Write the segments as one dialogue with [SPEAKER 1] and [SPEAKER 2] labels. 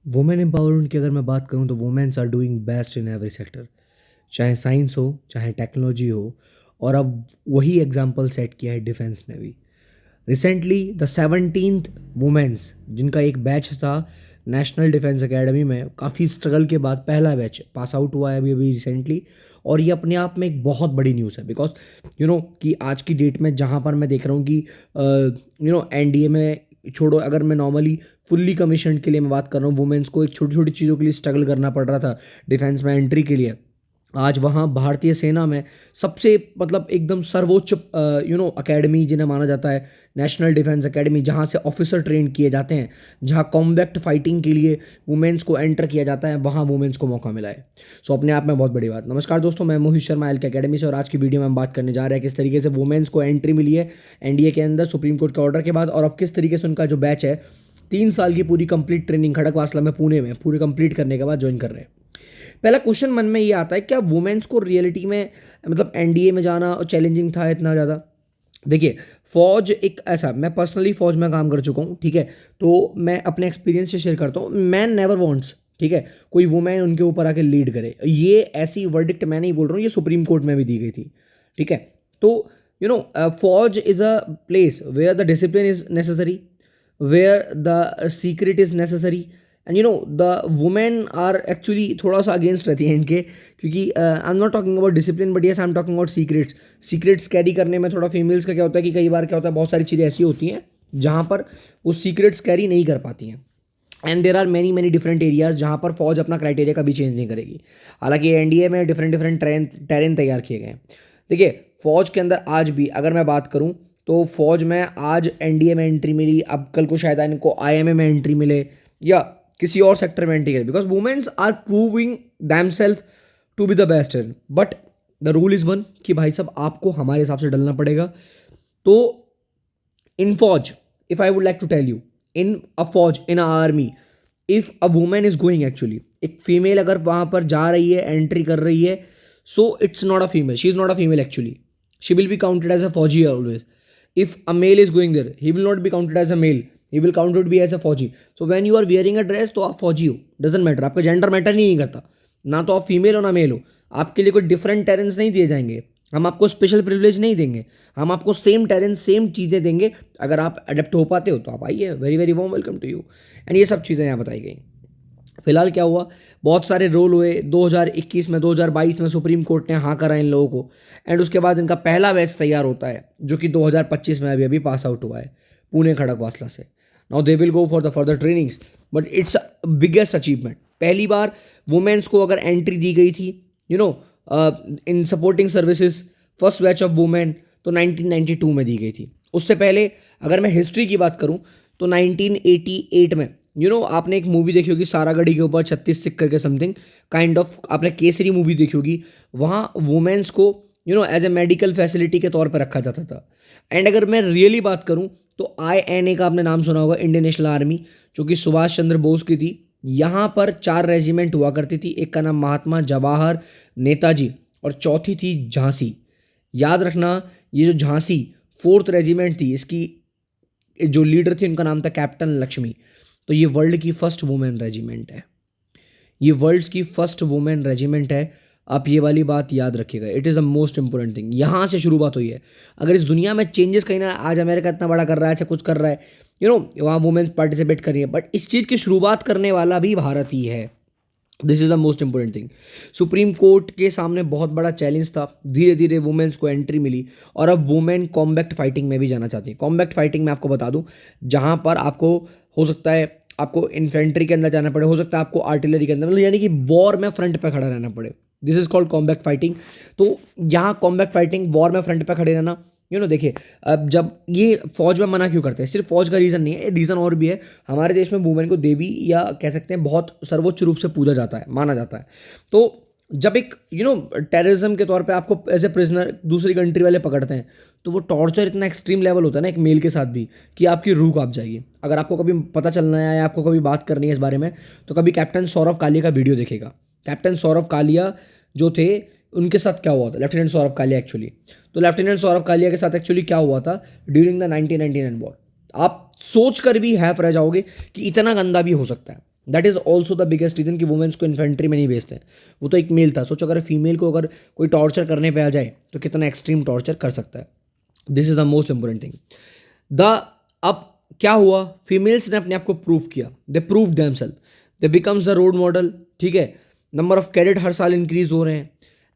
[SPEAKER 1] Women empowerment की अगर मैं बात करूँ तो womens are doing best in every sector, चाहे साइंस हो चाहे टेक्नोलॉजी हो। और अब वही एग्जाम्पल सेट किया है डिफेंस ने भी। रिसेंटली द 17th वुमेन्स जिनका एक बैच था नेशनल डिफेंस एकेडमी में, काफ़ी स्ट्रगल के बाद पहला बैच पास आउट हुआ है अभी अभी रिसेंटली। और ये अपने आप में एक बहुत बड़ी न्यूज़ है, बिकॉज कि आज की डेट में जहाँ पर मैं देख रहा हूँ कि एनडीए में छोड़ो, अगर मैं नॉर्मली फुल्ली कमीशन के लिए मैं बात कर रहा हूँ, वुमेन्स को एक छोटी छोटी चीज़ों के लिए स्ट्रगल करना पड़ रहा था डिफेंस में एंट्री के लिए। आज वहाँ भारतीय सेना में सबसे मतलब एकदम सर्वोच्च अकेडमी जिन्हें माना जाता है नेशनल डिफेंस एकेडमी, जहाँ से ऑफिसर ट्रेन किए जाते हैं, जहाँ कॉम्बैक्ट फाइटिंग के लिए वुमेन्स को एंटर किया जाता है, वहाँ वुमेन्स को मौका मिला है। सो अपने आप में बहुत बड़ी बात। नमस्कार दोस्तों, मैं मोहित शर्मा एल के अकेडमी से, और आज की वीडियो में हम बात करने जा रहे हैं किस तरीके से वुमेन्स को एंट्री मिली है एनडीए के अंदर सुप्रीम कोर्ट के ऑर्डर के बाद, और अब किस तरीके से उनका जो बैच है 3 साल की पूरी कंप्लीट ट्रेनिंग खड़गवासला में पुणे में पूरी कंप्लीट करने के बाद ज्वाइन कर रहे हैं। पहला क्वेश्चन मन में ये आता है, क्या वुमेन्स को रियलिटी में मतलब एनडीए में जाना चैलेंजिंग था इतना ज़्यादा? देखिए, फौज एक ऐसा, मैं पर्सनली फौज में काम कर चुका हूँ, ठीक है, तो मैं अपने एक्सपीरियंस से शेयर करता हूँ। मैन नेवर वांट्स, ठीक है, कोई वुमेन उनके ऊपर आके लीड करे, ये ऐसी वर्डिक्ट मैं नहीं बोल रहा हूँ, ये सुप्रीम कोर्ट में भी दी गई थी, ठीक है। तो फौज is a place where the discipline is necessary, where the secret is necessary, and the women are actually थोड़ा सा अगेंस्ट रहती हैं इनके, क्योंकि I am not talking about discipline but yes I am talking about secrets carry करने में थोड़ा females का क्या होता है कि कई बार क्या होता है, बहुत सारी चीज़ें ऐसी होती हैं जहाँ पर वो सीक्रेट्स कैरी नहीं कर पाती हैं। And there are many many different areas जहाँ पर फौज अपना क्राइटेरिया कभी चेंज नहीं करेगी। हालांकि एनडीए में डिफरेंट डिफरेंट टेरेन तैयार किए गए हैं। देखिए, फौज के अंदर आज भी अगर मैं बात करूँ तो फौज में आज एनडीए में एंट्री मिली, अब कल को शायद इनको आईएमए में एंट्री मिले या किसी और सेक्टर में एंट्री करे, because womens are proving them self to be the best in. But the rule is one कि भाई साहब आपको हमारे हिसाब से डलना पड़ेगा। तो इन फौज, if I would like to tell you, in a फौज, in a army, if a women is going, actually एक फीमेल अगर वहाँ पर जा रही है, एंट्री कर रही है, so it's not a female, she is not a female actually, she will be counted as a फौजी always. If a male is going there, he will not be counted as a male, he will counted be as a फौजी। So when you are wearing a dress तो आप फौजी हो, doesn't matter, आपका gender matter नहीं करता, ना तो आप फीमेल हो ना मेल हो, आपके लिए कोई डिफरेंट टेरेंस नहीं दिए जाएंगे, हम आपको स्पेशल प्रिविलेज नहीं देंगे, हम आपको सेम टेरेंस सेम चीज़ें देंगे। अगर आप अडेप्ट हो पाते हो तो आप आइए, very very warm welcome to you. And ये सब चीज़ें यहाँ बताई गई। फिलहाल क्या हुआ, बहुत सारे रोल हुए 2021 में, 2022 में सुप्रीम कोर्ट ने हाँ करा इन लोगों को, एंड उसके बाद इनका पहला बैच तैयार होता है जो कि 2025 में अभी अभी पास आउट हुआ है पुणे खड़गवासला से। Now they will go for the further trainings, but it's biggest achievement. पहली बार वुमेन्स को अगर एंट्री दी गई थी इन supporting services, first batch of women तो 1992 में दी गई थी। उससे पहले अगर मैं हिस्ट्री की बात करूं तो 1988 में आपने एक मूवी देखी होगी सारागढ़ी के ऊपर 36 सिख करके समथिंग काइंड ऑफ, आपने केसरी मूवी देखी होगी, वहाँ वुमेन्स को एज ए मेडिकल फैसिलिटी के तौर पर रखा जाता था। एंड अगर मैं रियली बात करूँ तो INA का आपने नाम सुना होगा, इंडियन नेशनल आर्मी, जो कि सुभाष चंद्र बोस की थी। यहाँ पर 4 रेजिमेंट हुआ करती थी, एक का नाम महात्मा, जवाहर, नेताजी, और चौथी थी झांसी। याद रखना, ये जो झांसी 4th रेजिमेंट थी, इसकी जो लीडर थी उनका नाम था कैप्टन लक्ष्मी। तो ये वर्ल्ड की फर्स्ट वुमेन रेजिमेंट है, ये वर्ल्ड की फर्स्ट वुमेन रेजिमेंट है। आप ये वाली बात याद रखिएगा, it is the most important thing. यहाँ से शुरुआत हुई है। अगर इस दुनिया में चेंजेस कहीं ना, आज अमेरिका इतना बड़ा कर रहा है, अच्छा कुछ कर रहा है, वहाँ वुमेन्स पार्टिसिपेट कर रही है, बट इस चीज़ की शुरुआत करने वाला भी भारत ही है। This is the most important thing. Supreme court के सामने बहुत बड़ा चैलेंज था, धीरे धीरे वुमेन्स को एंट्री मिली, और अब वुमेन कॉम्बैक्ट फाइटिंग में भी जाना चाहती है। कॉम्बैक्ट फाइटिंग में आपको बता दूं, जहाँ पर आपको हो सकता है आपको इन्फेंट्री के अंदर जाना पड़े, हो सकता है आपको आर्टिलरी के अंदर, मतलब यानी कि वॉर में फ्रंट पे खड़ा रहना पड़े। This is called combat fighting. तो यहाँ कॉम्बैक्ट फाइटिंग, वॉर में फ्रंट पे खड़े रहना, देखिए, अब जब ये फौज में मना क्यों करते हैं, सिर्फ फौज का रीज़न नहीं है, रीज़न और भी है। हमारे देश में वुमेन को देवी या कह सकते हैं बहुत सर्वोच्च रूप से पूजा जाता है, माना जाता है। तो जब एक टेररिज्म के तौर पे आपको एज ए प्रिजनर दूसरी कंट्री वाले पकड़ते हैं, तो वो टॉर्चर इतना एक्सट्रीम लेवल होता है ना एक मेल के साथ भी, कि आपकी रूह कांप जाएगी। अगर आपको कभी पता चलना है या आपको कभी बात करनी है इस बारे में, तो कभी कैप्टन सौरभ कालिया का वीडियो देखेगा। कैप्टन सौरभ कालिया जो थे, उनके साथ क्या हुआ था, लेफ्टिनेंट सौरभ कालिया एक्चुअली, तो लेफ्टिनेंट सौरभ कालिया के साथ एक्चुअली क्या हुआ था ड्यूरिंग द 1999 वॉर। आप सोच कर भी हैफ रह जाओगे कि इतना गंदा भी हो सकता है। That is also the biggest reason कि वुमेन्स को इन्फेंट्री में नहीं भेजते हैं। वो तो एक मेल था, सोचो अगर फीमेल को अगर कोई टॉर्चर करने पे आ जाए तो कितना एक्सट्रीम टॉर्चर कर सकता है। This is the most important thing. The अब क्या हुआ, फीमेल्स ने अपने आप को प्रूव किया, they prove themselves, they becomes the role model, ठीक है। नंबर ऑफ कैडेट हर साल इंक्रीज हो रहे हैं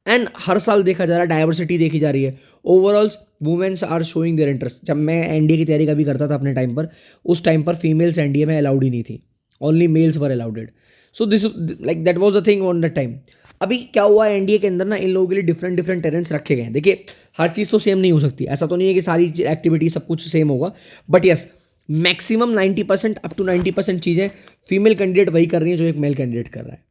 [SPEAKER 1] एंड हर साल देखा जा रहा है, डाइवर्सिटी देखी जा रही है। Overall womens are showing their interest. जब मैं एनडीए की तैयारी कभी करता था अपने टाइम पर, उस टाइम पर फीमेल्स एनडीए में अलाउड ही नहीं थी, only mails were allowed. So this like that was the thing on the time. अभी क्या हुआ, एनडीए के अंदर ना इन लोगों के लिए डिफरेंट डिफरेंट टेरेंस रखे गए हैं। देखिए हर चीज़ तो सेम नहीं हो सकती, ऐसा तो नहीं है कि सारी एक्टिविटी सब कुछ सेम होगा, but yes maximum 90% up to 90% चीज़ें फीमेल कैंडिडेट वही कर रही है जो एक मेल कैंडिडेट कर रहा है।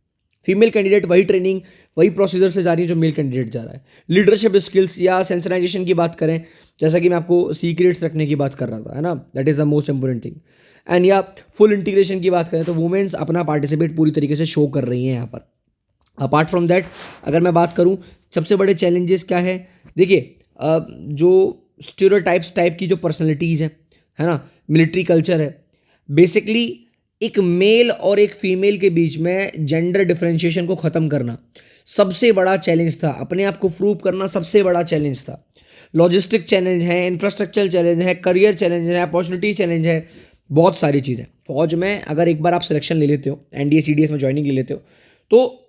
[SPEAKER 1] फीमेल कैंडिडेट वही ट्रेनिंग वही प्रोसीजर से जा रही है जो मेल कैंडिडेट जा रहा है। लीडरशिप स्किल्स या सेंसराइजेशन की बात करें, जैसा कि मैं आपको सीक्रेट्स रखने की बात कर रहा था, है ना, that is the most important thing. And या फुल इंटीग्रेशन की बात करें तो वुमेन्स अपना पार्टिसिपेट पूरी तरीके से शो कर रही हैं यहाँ पर। अपार्ट फ्रॉम दैट अगर मैं बात करूँ सबसे बड़े चैलेंजेस क्या है, देखिए जो स्टीरियोटाइप्स टाइप की जो पर्सनैलिटीज़ है ना, मिलिट्री कल्चर है, बेसिकली एक मेल और एक फीमेल के बीच में जेंडर डिफरेंशिएशन को ख़त्म करना सबसे बड़ा चैलेंज था, अपने आप को प्रूव करना सबसे बड़ा चैलेंज था। लॉजिस्टिक चैलेंज है, इंफ्रास्ट्रक्चर चैलेंज है, करियर चैलेंज है, अपॉर्चुनिटी चैलेंज है, बहुत सारी चीज़ें। फौज में अगर एक बार आप सिलेक्शन ले लेते हो, एनडीए सीडीएस में ज्वाइनिंग ले लेते हो, तो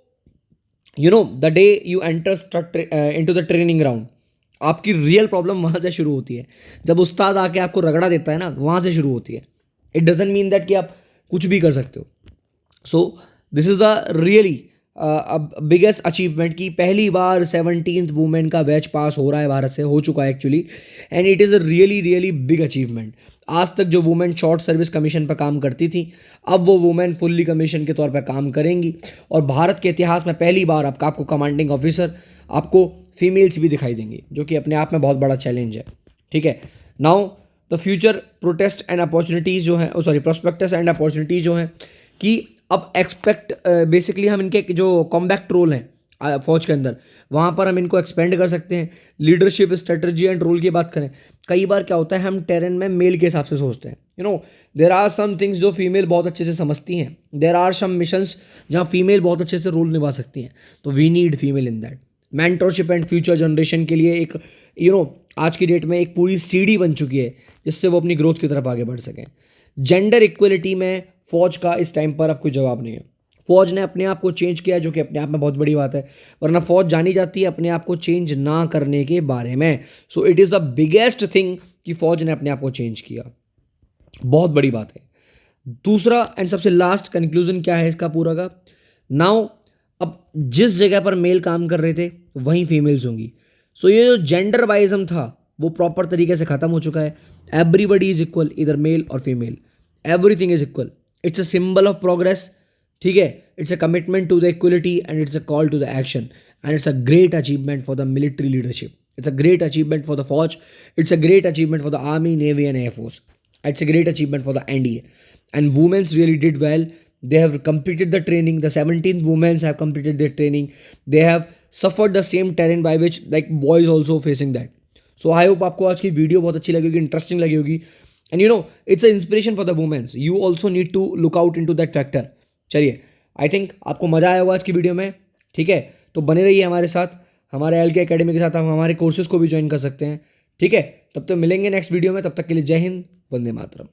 [SPEAKER 1] you know the day you enter into the training ground, आपकी रियल प्रॉब्लम वहाँ से शुरू होती है। जब उस्ताद आके आपको रगड़ा देता है ना, वहाँ से शुरू होती है। इट डजेंट मीन दैट कि आप कुछ भी कर सकते हो। So this is the really biggest achievement कि पहली बार 17th वुमेन का बैच पास हो रहा है, भारत से हो चुका है actually, and it is a really really big achievement. आज तक जो वुमेन शॉर्ट सर्विस कमीशन पर काम करती थी, अब वो वुमेन फुल्ली कमीशन के तौर पर काम करेंगी, और भारत के इतिहास में पहली बार आपको कमांडिंग ऑफिसर आपको फीमेल्स भी दिखाई देंगी, जो कि अपने आप में बहुत बड़ा चैलेंज है, ठीक है। Now the future protest and opportunities जो हैं, सॉरी प्रोस्पेक्टस एंड अपॉर्चुनिटीज़ जो हैं, कि अब एक्सपेक्ट बेसिकली हम इनके जो कॉम्बैक्ट रोल हैं फौज के अंदर, वहाँ पर हम इनको एक्सपेंड कर सकते हैं। लीडरशिप स्ट्रेटजी एंड रोल की बात करें, कई बार क्या होता है हम टेरेन में मेल के हिसाब से सोचते हैं, you know there are some things जो फीमेल बहुत अच्छे से समझती हैं, देर आर सम मिशंस जहाँ फीमेल बहुत अच्छे से रोल निभा सकती हैं, तो we need female in that. Mentorship and future generation के लिए एक आज की डेट में एक पूरी सीढ़ी बन चुकी है जिससे वो अपनी ग्रोथ की तरफ आगे बढ़ सकें। जेंडर इक्वलिटी में फौज का इस टाइम पर अब कोई जवाब नहीं है। फौज ने अपने आप को चेंज किया, जो कि अपने आप में बहुत बड़ी बात है, वरना फौज जानी जाती है अपने आप को चेंज ना करने के बारे में। So it is the biggest thing कि फौज ने अपने आप को चेंज किया, बहुत बड़ी बात है। दूसरा एंड सबसे लास्ट कंक्लूजन क्या है इसका पूरा का, नाउ अब जिस जगह पर मेल काम कर रहे थे वहीं फीमेल्स होंगी। सो ये जो जेंडर वाइजम था वो प्रॉपर तरीके से ख़त्म हो चुका है। एवरीबडी इज इक्वल, इधर मेल और female, everything is equal. It's a symbol of progress, ठीक है। It's a commitment to the equality and it's a call to the action, and it's a great achievement for the military leadership, it's a great achievement for the फौज, it's a great achievement for the army, navy and air force, it's a great achievement for the NDA. And women's really did well. They have completed the training. The 17th women have completed their training. They have suffered the same terrain by which like boys also facing that. So I hope आपको आज की video बहुत अच्छी लगी होगी, interesting लगी होगी, and you know it's a inspiration for the womens. You also need to look out into that factor. चलिए, आई थिंक आपको मजा आया होगा आज की वीडियो में, ठीक है। तो बने रहिए हमारे साथ, हमारे एल के अकेडमी के साथ हम हमारे कोर्सेज को भी ज्वाइन कर सकते हैं, ठीक है। तब तक मिलेंगे नेक्स्ट वीडियो में, तब तक के लिए जय हिंद, वंदे मातरम।